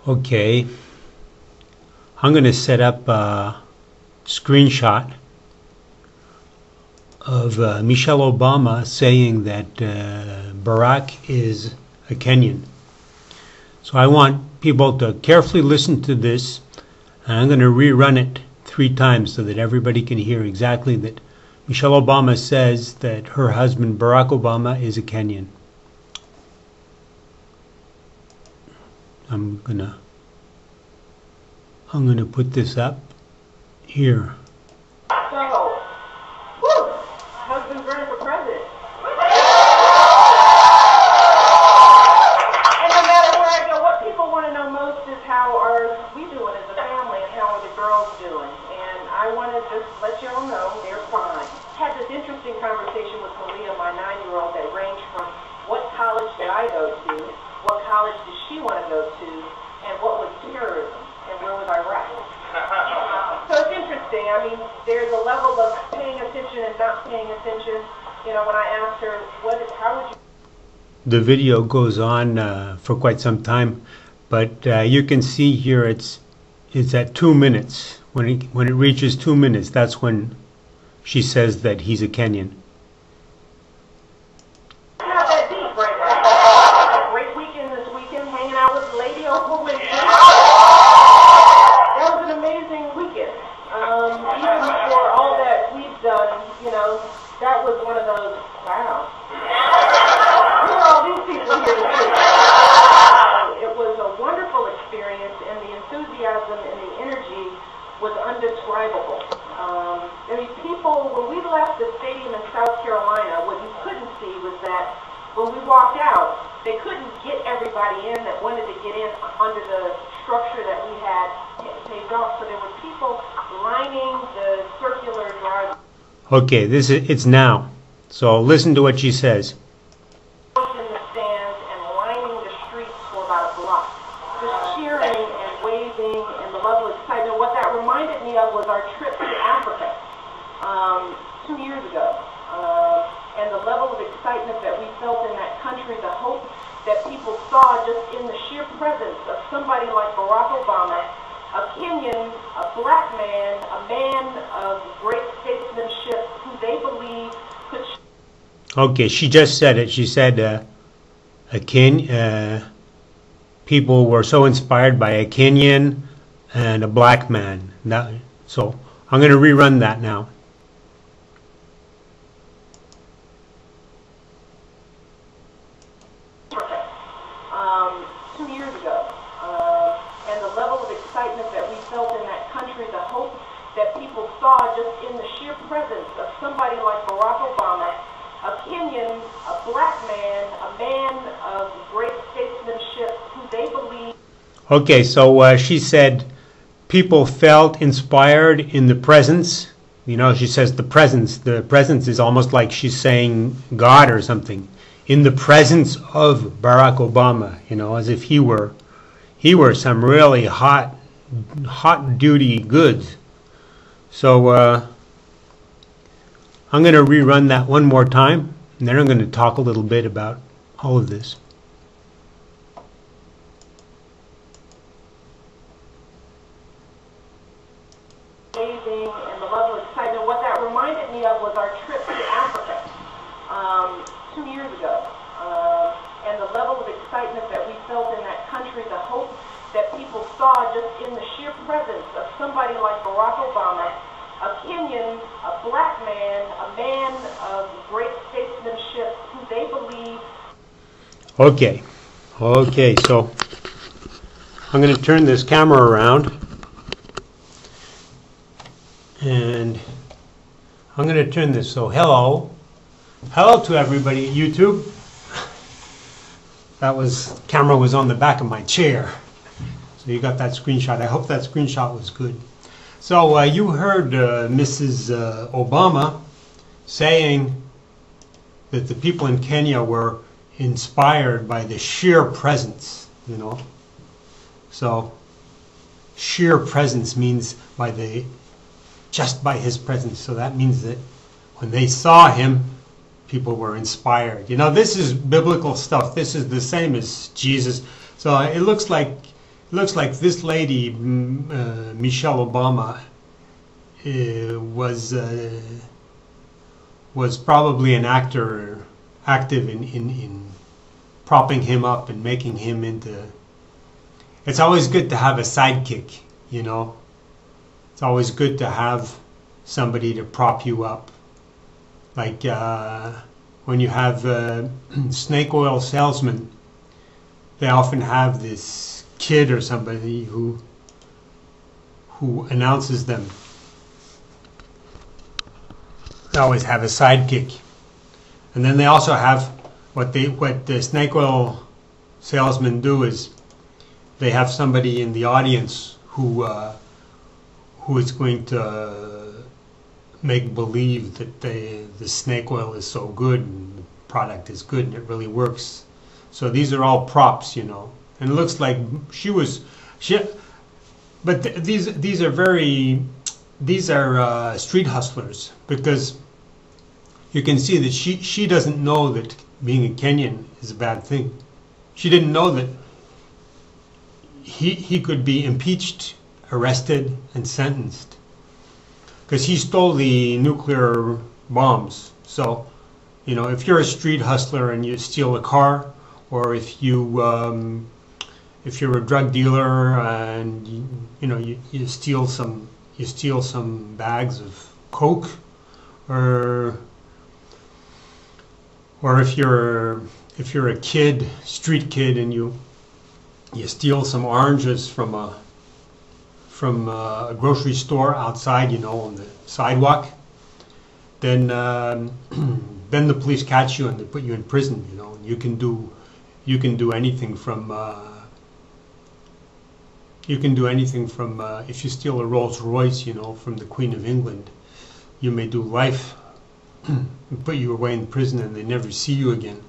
Okay, I'm going to set up a screenshot of Michelle Obama saying that Barack is a Kenyan. So I want people to carefully listen to this, and I'm going to rerun it 3 times so that everybody can hear exactly that Michelle Obama says that her husband Barack Obama is a Kenyan. I'm gonna put this up here. So, whew, husband's running for president. And no matter where I go, what people want to know most is how are we doing as a family and how are the girls doing. And I want to just let you all know they're fine. Had this interesting conversation with Malia, my 9-year-old, that ranged from what college did I go to, what college did she want to go to, and what was terrorism, and where was Iraq. So it's interesting. I mean, there's a level of paying attention and not paying attention. You know, when I asked her, how would you... The video goes on for quite some time, but you can see here it's at 2 minutes. When it reaches 2 minutes, that's when she says that he's a Kenyan. Not that deep, right? A great weekend this weekend, hanging out with Lady Oprah Winfrey. That was an amazing weekend. Even for all that we've done, you know, that was one of those, wow. Who are all these people here to see? It was a wonderful experience, and the enthusiasm and the energy was undescribable. I mean, people, when we left the stadium in South Carolina, what you couldn't see was that when we walked out, they couldn't get everybody in that wanted to get in under the structure that we had paved off. So there were people lining the circular drive. Okay, it's now. So listen to what she says. In the stands and lining the streets for about a block, just cheering and waving and the level of excitement. What that reminded me of was our trip to Africa 2 years ago, and the level of excitement that we felt in that country, the hope that people saw just in the sheer presence of somebody like Barack Obama, a Kenyan, a black man, a man of great statesmanship who they believe could... Okay, she just said it. She said people were so inspired by a Kenyan and a black man. So I'm going to rerun that now. 2 years ago, and the level of excitement that we felt in that country, the hope that people saw just in the sheer presence of somebody like Barack Obama, a Kenyan, a black man, a man of great statesmanship who they believe... Okay, so she said people felt inspired in the presence. You know, she says the presence. The presence is almost like she's saying God or something. In the presence of Barack Obama, you know, as if he were some really hot duty goods. So I'm going to rerun that one more time, and then I'm going to talk a little bit about all of this. Amazing, and the level of excitement. What that reminded me of was our trip to Africa 2 years ago, and the level of excitement that we felt in that country, the hope that people saw just in the sheer presence of somebody like Barack Obama, and a man of great statesmanship who they believe. Okay. Okay, so I'm going to turn this camera around. And I'm going to turn this. So hello. Hello to everybody at YouTube. Camera was on the back of my chair. So you got that screenshot. I hope that screenshot was good. So you heard Mrs. Obama saying that the people in Kenya were inspired by the sheer presence, you know. So sheer presence means just by his presence. So that means that when they saw him, people were inspired. You know, this is biblical stuff. This is the same as Jesus. So it looks like this lady, Michelle Obama, was probably an actor, active in propping him up and making him into. It's always good to have a sidekick, you know. It's always good to have somebody to prop you up. Like when you have snake oil salesmen, they often have this kid or somebody who announces them. They always have a sidekick. And then they also have what the snake oil salesmen do is they have somebody in the audience who is going to make believe that the snake oil is so good and the product is good and it really works. So these are all props, you know. And it looks like these are street hustlers, because you can see that she doesn't know that being a Kenyan is a bad thing. She didn't know that he could be impeached, arrested, and sentenced because he stole the nuclear bombs. So, you know, if you're a street hustler and you steal a car, or if you're a drug dealer and you steal some bags of coke, or if you're a street kid and you steal some oranges from a grocery store outside, you know, on the sidewalk, then the police catch you and they put you in prison, you know. You can do anything from if you steal a Rolls Royce, you know, from the Queen of England, you may do life, put you away in prison, and they never see you again.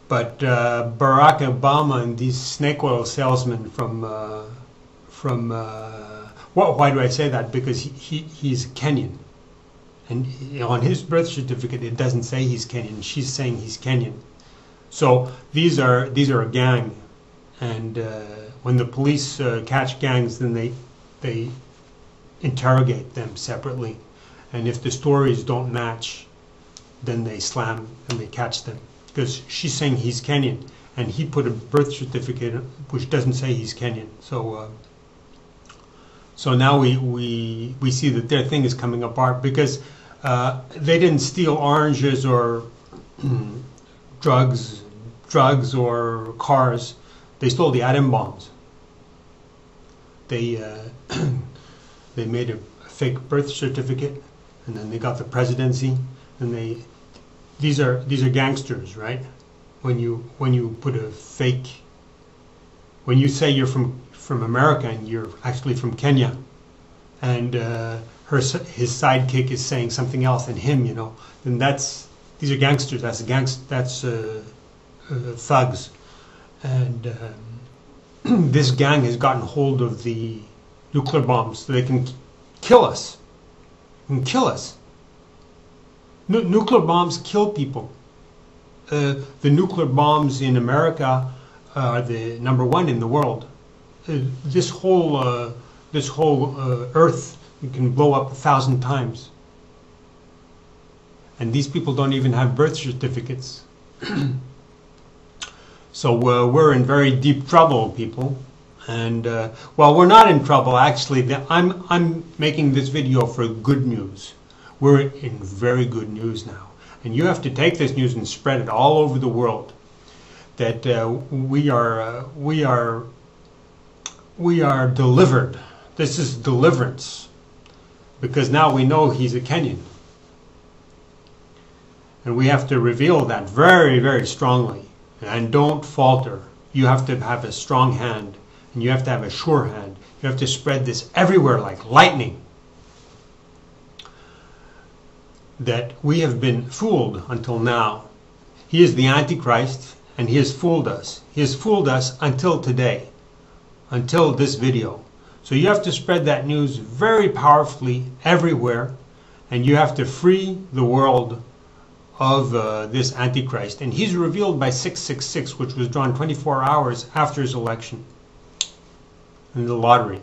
But Barack Obama and these snake oil salesmen why do I say that? Because he's Kenyan, and on his birth certificate it doesn't say he's Kenyan. She's saying he's Kenyan. So these are a gang, and when the police catch gangs, then they interrogate them separately, and if the stories don't match, then they slam and they catch them, because she's saying he's Kenyan and he put a birth certificate which doesn't say he's Kenyan. So now we see that their thing is coming apart, because they didn't steal oranges or drugs or cars. They stole the atom bombs. They made a fake birth certificate, and then they got the presidency, and these are gangsters, right? When you put a fake, when you say you're from America and you're actually from Kenya, and his sidekick is saying something else than him, you know, then these are gangsters. That's thugs, and this gang has gotten hold of the nuclear bombs, so they can kill us. Nuclear bombs kill people. The nuclear bombs in America are the #1 in the world. This whole Earth can blow up 1,000 times, and these people don't even have birth certificates. So we're in very deep trouble, people. And well, we're not in trouble actually. I'm making this video for good news. We're in very good news now. And you have to take this news and spread it all over the world. That we are delivered. This is deliverance. Because now we know he's a Kenyan. And we have to reveal that very, very strongly. And don't falter. You have to have a strong hand. And you have to have a sure hand. You have to spread this everywhere like lightning. That we have been fooled until now. He is the Antichrist, and he has fooled us. He has fooled us until today. Until this video. So you have to spread that news very powerfully everywhere. And you have to free the world of this Antichrist. And he's revealed by 666, which was drawn 24 hours after his election in the lottery.